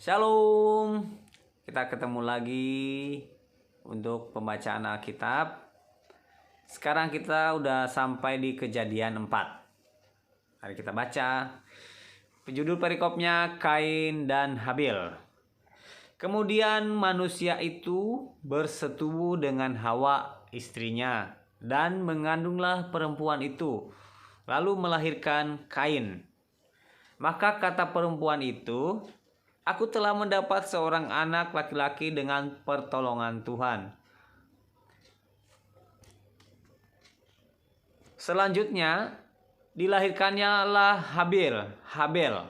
Shalom, kita ketemu lagi untuk pembacaan Alkitab. Sekarang kita udah sampai di Kejadian 4. Mari kita baca. Judul perikopnya Kain dan Habil. Kemudian manusia itu bersetubuh dengan Hawa istrinya dan mengandunglah perempuan itu, lalu melahirkan Kain. Maka kata perempuan itu, "Aku telah mendapat seorang anak laki-laki dengan pertolongan Tuhan." Selanjutnya dilahirkannya lah Habel,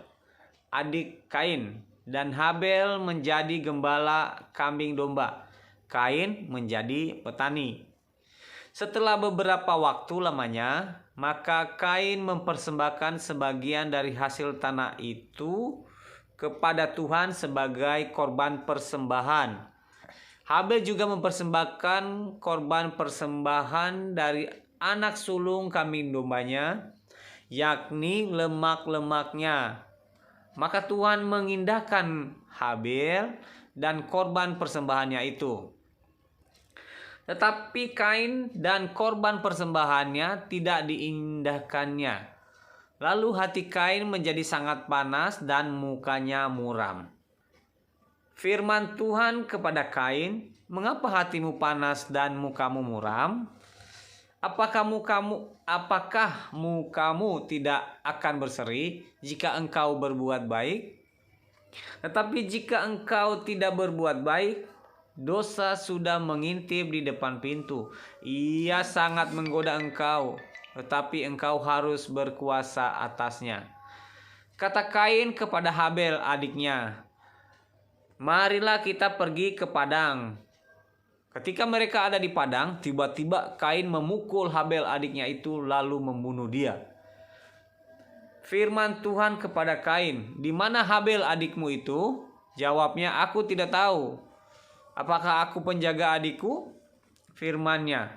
adik Kain, dan Habel menjadi gembala kambing domba. Kain menjadi petani. Setelah beberapa waktu lamanya, maka Kain mempersembahkan sebagian dari hasil tanah itu kepada Tuhan sebagai korban persembahan. Habel juga mempersembahkan korban persembahan dari anak sulung kambing dombanya, yakni lemak-lemaknya. Maka Tuhan mengindahkan Habel dan korban persembahannya itu. Tetapi Kain dan korban persembahannya tidak diindahkannya. Lalu hati Kain menjadi sangat panas dan mukanya muram. Firman Tuhan kepada Kain, "Mengapa hatimu panas dan mukamu muram? Apakah mukamu tidak akan berseri jika engkau berbuat baik? Tetapi jika engkau tidak berbuat baik, dosa sudah mengintip di depan pintu. Ia sangat menggoda engkau, tetapi engkau harus berkuasa atasnya." Kata Kain kepada Habel adiknya, "Marilah kita pergi ke padang." Ketika mereka ada di padang, tiba-tiba Kain memukul Habel adiknya itu lalu membunuh dia. Firman Tuhan kepada Kain, "Di mana Habel adikmu itu?" Jawabnya, "Aku tidak tahu." "Apakah aku penjaga adikku?" Firman-Nya,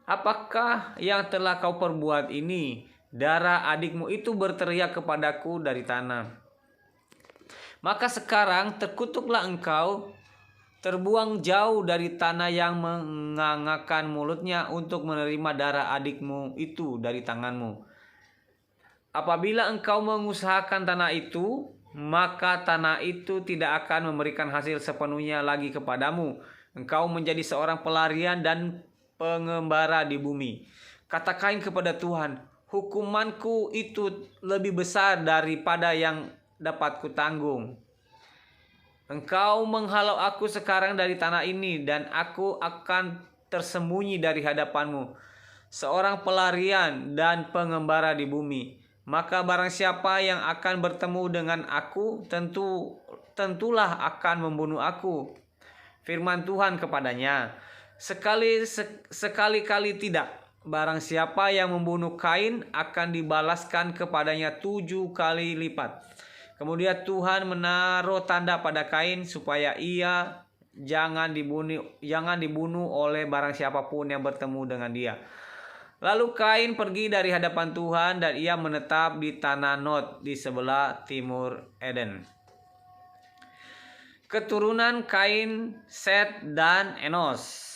"Apakah yang telah kau perbuat ini? Darah adikmu itu berteriak kepadaku dari tanah. Maka sekarang terkutuklah engkau, terbuang jauh dari tanah yang mengangakkan mulutnya untuk menerima darah adikmu itu dari tanganmu. Apabila engkau mengusahakan tanah itu, maka tanah itu tidak akan memberikan hasil sepenuhnya lagi kepadamu. Engkau menjadi seorang pelarian dan pengembara di bumi." Kata Kain kepada Tuhan, "Hukumanku itu lebih besar daripada yang dapat kutanggung. Engkau menghalau aku sekarang dari tanah ini, dan aku akan tersembunyi dari hadapanmu, seorang pelarian dan pengembara di bumi. Maka barang siapa yang akan bertemu dengan aku, tentulah akan membunuh aku." Firman Tuhan kepadanya, Sekali-kali tidak. Barang siapa yang membunuh Kain akan dibalaskan kepadanya 7 kali lipat." Kemudian Tuhan menaruh tanda pada Kain supaya ia jangan dibunuh oleh barang siapapun yang bertemu dengan dia. Lalu Kain pergi dari hadapan Tuhan dan ia menetap di tanah Nod di sebelah timur Eden. Keturunan Kain, Set, dan Enos.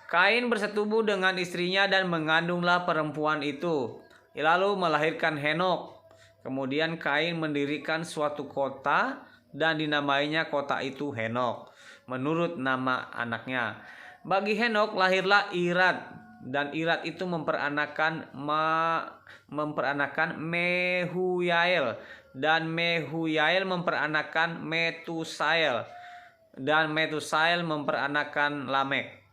Kain bersetubuh dengan istrinya dan mengandunglah perempuan itu, lalu melahirkan Henok. Kemudian Kain mendirikan suatu kota dan dinamainya kota itu Henok, menurut nama anaknya. Bagi Henok lahirlah Irad, dan Irad itu memperanakan Mehuyael, dan Mehuyael memperanakan Metusael, dan Metusael memperanakan Lamek.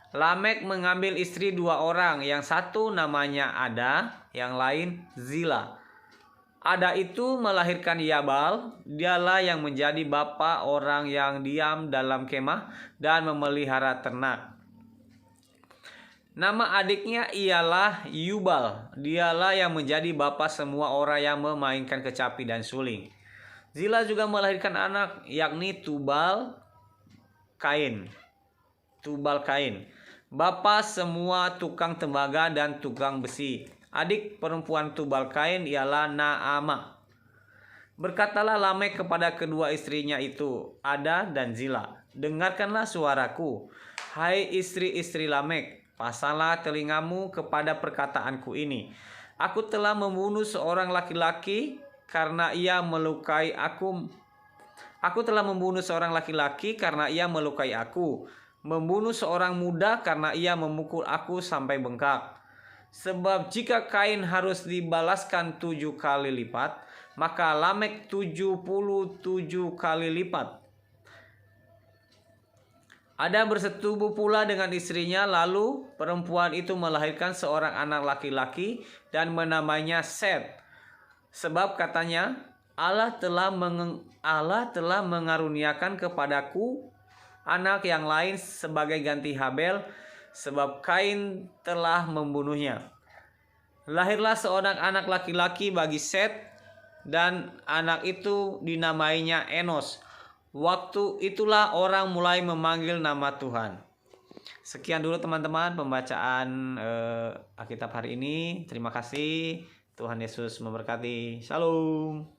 Lamek mengambil istri 2 orang, yang satu namanya Ada, yang lain Zila. Ada itu melahirkan Yabal, dialah yang menjadi bapa orang yang diam dalam kemah dan memelihara ternak. Nama adiknya ialah Yubal, dialah yang menjadi bapa semua orang yang memainkan kecapi dan suling. Zila juga melahirkan anak, yakni Tubal Kain, bapa semua tukang tembaga dan tukang besi. Adik perempuan Tubal Kain ialah Naamah. Berkatalah Lamek kepada kedua istrinya itu, Ada dan Zila, dengarkanlah suaraku, hai istri-istri Lamek, pasanglah telingamu kepada perkataanku ini. Aku telah membunuh seorang laki-laki karena ia melukai aku. Aku telah membunuh seorang laki-laki karena ia melukai aku, membunuh seorang muda karena ia memukul aku sampai bengkak. Sebab jika Kain harus dibalaskan 7 kali lipat, maka Lamek 77 kali lipat. Ada bersetubuh pula dengan istrinya, lalu perempuan itu melahirkan seorang anak laki-laki dan menamainya Set. Sebab katanya, Allah telah mengaruniakan kepadaku anak yang lain sebagai ganti Habel, sebab Kain telah membunuhnya. Lahirlah seorang anak laki-laki bagi Set, dan anak itu dinamainya Enos. Waktu itulah orang mulai memanggil nama Tuhan. Sekian dulu teman-teman pembacaan Alkitab hari ini. Terima kasih. Tuhan Yesus memberkati. Shalom.